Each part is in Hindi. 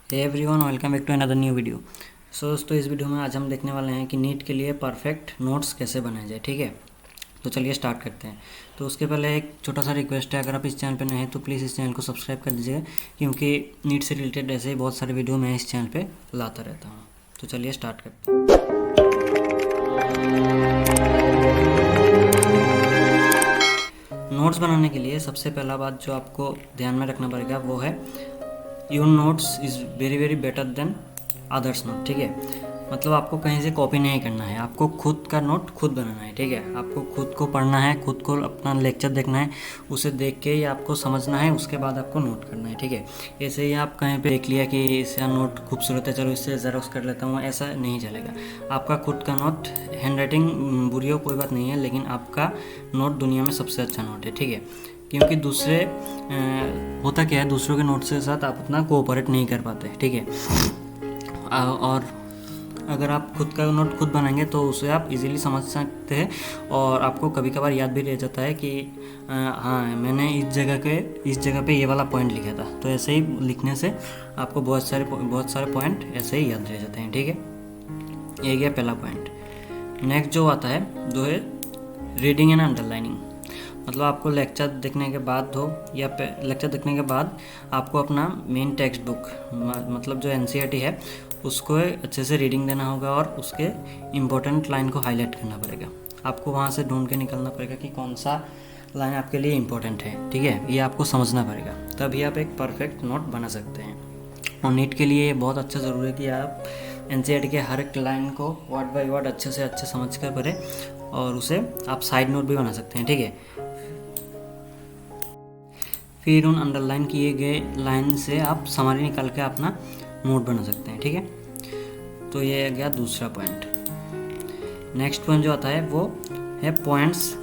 Hey everyone, welcome back to another new video. दोस्तों, इस वीडियो में आज हम देखने वाले हैं कि नीट के लिए परफेक्ट नोट्स कैसे बनाए जाए। ठीक है, तो चलिए स्टार्ट करते हैं। तो उसके पहले एक छोटा सा रिक्वेस्ट है, अगर आप इस चैनल पर नए हैं तो प्लीज़ इस चैनल को सब्सक्राइब कर दीजिएगा, क्योंकि नीट से रिलेटेड ऐसे ही बहुत सारे वीडियो मैं इस चैनल पर लाता रहता हूँ। तो चलिए स्टार्ट करते हैं। नोट्स बनाने के लिए सबसे पहला बात जो आपको ध्यान में रखना पड़ेगा वो है your notes is very very better than others note. ठीक है, मतलब आपको कहीं से कॉपी नहीं करना है, आपको खुद का नोट खुद बनाना है। ठीक है, आपको खुद को पढ़ना है, खुद को अपना लेक्चर देखना है, उसे देख के ही आपको समझना है, उसके बाद आपको नोट करना है। ठीक है, ऐसे ही आप कहीं पे देख लिया कि इसका नोट खूबसूरत है, चलो इससे ज़ेरॉक्स कर लेता हूँ, ऐसा नहीं चलेगा। आपका खुद का नोट, हैंड राइटिंग बुरी हो कोई बात नहीं है, लेकिन आपका नोट दुनिया में सबसे अच्छा नोट है। ठीक है, क्योंकि दूसरे होता क्या है, दूसरों के नोट्स के साथ आप उतना कोऑपरेट नहीं कर पाते। ठीक है, और अगर आप खुद का नोट खुद बनाएंगे तो उसे आप इजीली समझ सकते हैं, और आपको कभी कभार याद भी रह जाता है कि हाँ, मैंने इस जगह पे ये वाला पॉइंट लिखा था। तो ऐसे ही लिखने से आपको बहुत सारे पॉइंट ऐसे ही याद रह जाते हैं। ठीक है, ये गया पहला पॉइंट। नेक्स्ट जो आता है वो है रीडिंग एंड अंडरलाइनिंग। मतलब आपको लेक्चर देखने के बाद हो या लेक्चर देखने के बाद आपको अपना मेन टेक्स्ट बुक, मतलब जो एनसीईआरटी है, उसको अच्छे से रीडिंग देना होगा और उसके इम्पोर्टेंट लाइन को हाईलाइट करना पड़ेगा। आपको वहाँ से ढूंढ के निकलना पड़ेगा कि कौन सा लाइन आपके लिए इम्पोर्टेंट है। ठीक है, ये आपको समझना पड़ेगा, तभी आप एक परफेक्ट नोट बना सकते हैं। और नीट के लिए बहुत अच्छा ज़रूरी है कि आप एनसीईआरटी के हर एक लाइन को वर्ड बाय वर्ड अच्छे से अच्छे समझ कर पढ़ें, और उसे आप साइड नोट भी बना सकते हैं। ठीक है, फिर उन अंडरलाइन किए गए लाइन से आप समरी निकाल के अपना नोट बना सकते हैं। ठीक है, तो ये गया दूसरा पॉइंट। नेक्स्ट पॉइंट जो आता है वो है पॉइंट्स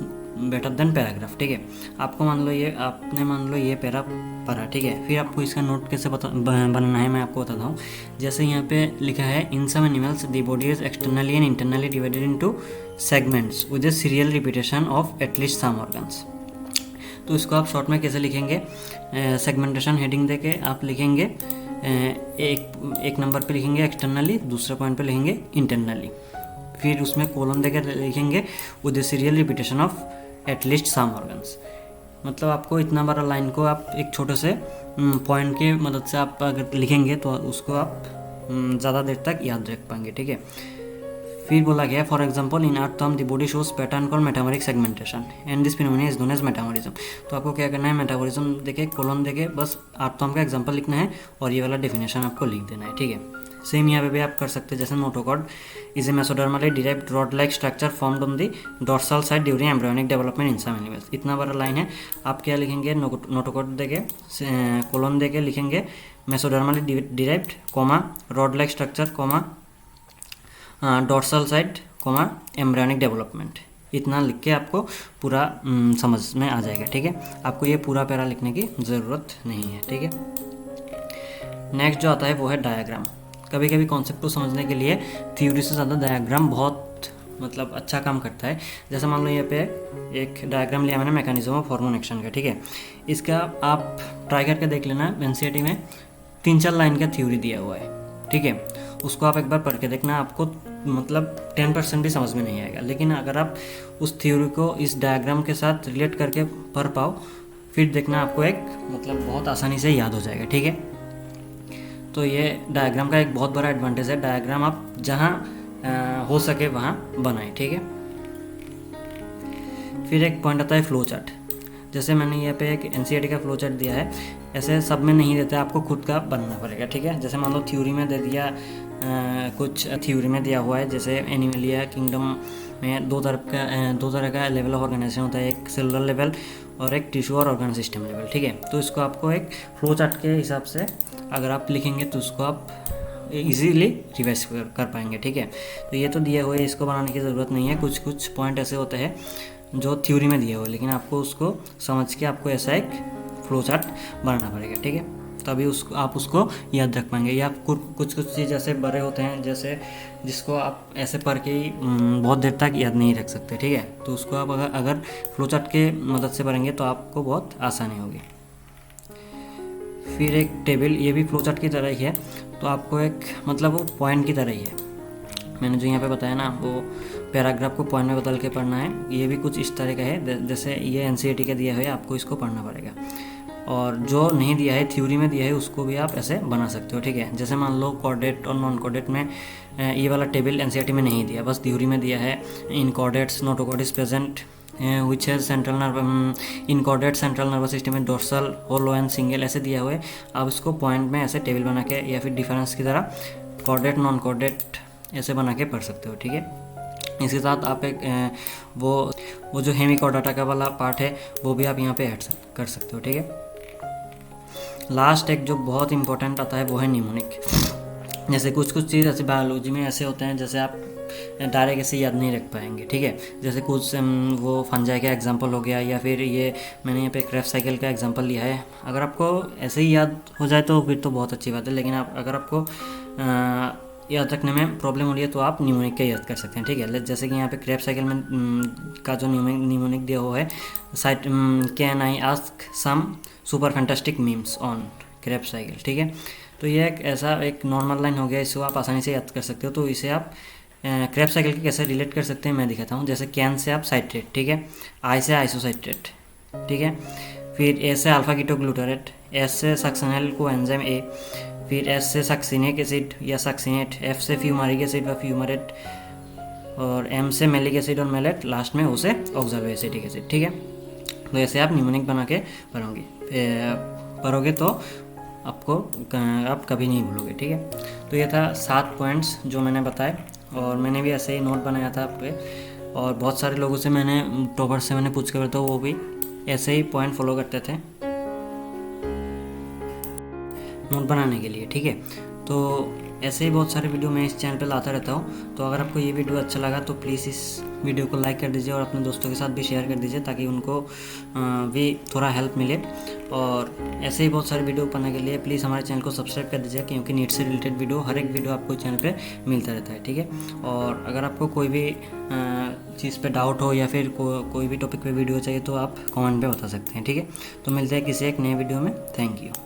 बेटर देन पैराग्राफ। ठीक है, आपको मान लो ये पैरा पढ़ा। ठीक है, फिर आपको इसका नोट कैसे बनाना है मैं आपको बताता हूँ। जैसे यहाँ पे लिखा है, in some animals the body is externally and internally divided into segments with a serial repetition of at least some organs. तो इसको आप शॉर्ट में कैसे लिखेंगे, सेगमेंटेशन हेडिंग देके आप लिखेंगे, एक नंबर पे लिखेंगे एक्सटर्नली, दूसरे पॉइंट पे लिखेंगे इंटरनली, फिर उसमें कॉलम देके लिखेंगे with the serial repetition of at least some organs. मतलब आपको इतना बड़ा लाइन को आप एक छोटे से पॉइंट की मदद से आप अगर लिखेंगे तो उसको आप ज़्यादा देर तक याद रख पाएंगे। ठीक है, फिर बोला गया, for example in earthworm the body shows pattern called metameric segmentation and this phenomena is known as metamerism. तो आपको क्या करना है, मेटामोरिज्म देके कॉलम देके बस आर्ट टर्म का एग्जाम्पल लिखना है और ये वाला डेफिनेशन आपको लिख देना है। ठीक है, सेम यहाँ पे भी आप कर सकते हैं, जैसे notochord is a mesodermally derived rod like structure formed on the dorsal side during embryonic development in some animals. इतना बड़ा लाइन है, आप क्या लिखेंगे, नोटोकॉर्ड देके कॉलम देके लिखेंगे मेसोडर्मली derived comma rod like structure comma dorsal side comma embryonic development. इतना लिख के आपको पूरा समझ में आ जाएगा। ठीक है, आपको ये पूरा पैरा लिखने की ज़रूरत नहीं है। ठीक है, नेक्स्ट जो आता है वो है डायग्राम। कभी कभी कॉन्सेप्ट को समझने के लिए थ्योरी से ज़्यादा डायग्राम बहुत मतलब अच्छा काम करता है। जैसे मान लो यहाँ पे एक डायग्राम लिया मैंने मैकेनिज्म ऑफ हार्मोन एक्शन का। ठीक है, इसका आप ट्राई करके देख लेना, एनसीईआरटी में 3-4 लाइन का थ्योरी दिया हुआ है। ठीक है, उसको आप एक बार पढ़ के देखना, आपको मतलब 10% भी समझ में नहीं आएगा, लेकिन अगर आप उस थ्योरी को इस डायग्राम के साथ रिलेट करके पढ़ पाओ, फिर देखना आपको एक मतलब बहुत आसानी से याद हो जाएगा। ठीक है, तो ये डायग्राम का एक बहुत बड़ा एडवांटेज है, डायग्राम आप जहाँ हो सके वहाँ बनाएं। ठीक है, फिर एक पॉइंट आता है फ्लो चार्ट। जैसे मैंने यहाँ पे एक एनसीईआरटी का फ्लो चार्ट दिया है, ऐसे सब में नहीं देता, आपको खुद का बनना पड़ेगा। ठीक है, जैसे मान लो थ्योरी में दे दिया, कुछ थ्योरी में दिया हुआ है, जैसे एनिमलिया किंगडम में दो तरह का लेवल ऑफ ऑर्गेनाइजेशन होता है, एक सेलुलर लेवल और एक टिश्यू और ऑर्गन सिस्टम लेवल। ठीक है, तो इसको आपको एक फ्लो चार्ट के हिसाब से अगर आप लिखेंगे तो उसको आप इजीली रिवाइज कर पाएंगे। ठीक है, तो ये तो दिया हुआ है, इसको बनाने की ज़रूरत नहीं है। कुछ पॉइंट ऐसे होते हैं जो थ्योरी में दिया हुआ है, लेकिन आपको उसको समझ के आपको ऐसा एक फ्लो चार्ट बनाना पड़ेगा। ठीक है, तभी आप उसको याद रख पाएंगे। या कुछ चीज़ ऐसे बड़े होते हैं जैसे जिसको आप ऐसे पढ़ के ही बहुत देर तक याद नहीं रख सकते। ठीक है, तो उसको आप अगर फ्लो चार्ट के मदद से पढ़ेंगे तो आपको बहुत आसानी होगी। फिर एक टेबल, ये भी फ्लो चार्ट की तरह ही है, तो आपको एक मतलब वो पॉइंट की तरह ही है। मैंने जो यहाँ पे बताया ना, वो पैराग्राफ को पॉइंट में बदल के पढ़ना है। ये भी कुछ इस तरह का है, जैसे ये एनसीईआरटी का दिया है, आपको इसको पढ़ना पड़ेगा। और जो नहीं दिया है, थ्योरी में दिया है, उसको भी आप ऐसे बना सकते हो, ठीक है। जैसे मान लो कॉर्डेट और नॉन कॉर्डेट में ये वाला टेबल एनसीईआरटी में नहीं दिया, बस थ्योरी में दिया है। In chordates notochord is present which has central nerve in chordate central nervous system में डोर्सल होलो एंड सिंगल, ऐसे दिया हुआ है। आप इसको पॉइंट में ऐसे टेबल बना के या फिर डिफरेंस की तरह कॉर्डेट नॉन कॉर्डेट ऐसे बना के पढ़ सकते हो, ठीक है। इसके साथ आप एक वो जो हेमिकॉर्डाटा का वाला पार्ट है वो भी आप यहाँ पे ऐड कर सकते हो, ठीक है। लास्ट एक जो बहुत इंपॉर्टेंट आता है वो है निमोनिक। जैसे कुछ चीज़ ऐसे बायोलॉजी में ऐसे होते हैं जैसे आप डायरेक्ट ऐसे याद नहीं रख पाएंगे, ठीक है। जैसे कुछ वो फंजाई का एग्जांपल हो गया, या फिर ये मैंने यहाँ पे क्रेफ्ट साइकिल का एग्जांपल लिया है। अगर आपको ऐसे ही याद हो जाए तो फिर तो बहुत अच्छी बात है, लेकिन अगर आपको याद रखने में प्रॉब्लम हो रही है तो आप निमोनिक का याद कर सकते हैं, ठीक है। जैसे कि यहाँ पे क्रेफ्ट साइकिल में का जो निमोनिक दिया हुआ है, site can I ask some super fantastic memes on Krebs cycle, ठीक है। तो ये एक ऐसा एक नॉर्मल लाइन हो गया, इसको आप आसानी से याद कर सकते हो। तो इसे आप क्रेफ्ट साइकिल के कैसे रिलेट कर सकते हैं मैं दिखाता हूँ। जैसे कैन से आप साइट्रेट, ठीक है, आई से आइसोसाइट्रेट, ठीक है, फिर ए से अल्फा कीटोग्लूटारेट, एस से सक्सेनल को एंजाइम ए, फिर एस से सक्सिनिक एसिड या सक्सिनेट, एफ से फ्यूमारिक एसिड व फ्यूमरेट, और एम से मेलिक एसिड और मेलेट, लास्ट में ओ से ऑक्सैलोएसिटिक एसिड, ठीक है। तो ऐसे आप निमोनिक बना के पढ़ोगे तो आपको आप कभी नहीं भूलोगे, ठीक है। तो ये था 7 पॉइंट्स जो मैंने बताए, और मैंने भी ऐसे ही नोट बनाया था आप पे, और बहुत सारे लोगों से मैंने टॉपर से मैंने पूछ कर, तो वो भी ऐसे ही पॉइंट फॉलो करते थे नोट बनाने के लिए, ठीक है। तो ऐसे ही बहुत सारे वीडियो मैं इस चैनल पे लाता रहता हूँ। तो अगर आपको ये वीडियो अच्छा लगा तो प्लीज़ इस वीडियो को लाइक कर दीजिए और अपने दोस्तों के साथ भी शेयर कर दीजिए, ताकि उनको भी थोड़ा हेल्प मिले। और ऐसे ही बहुत सारे वीडियो पाने के लिए प्लीज़ हमारे चैनल को सब्सक्राइब कर दीजिए, क्योंकि नीट से रिलेटेड वीडियो हर एक वीडियो आपको चैनल पे मिलता रहता है, ठीक है। और अगर आपको कोई भी चीज़ पे डाउट हो या फिर कोई भी टॉपिक पे वीडियो चाहिए तो आप कमेंट पे बता सकते हैं, ठीक है। तो मिलते हैं किसी एक नए वीडियो में। Thank you.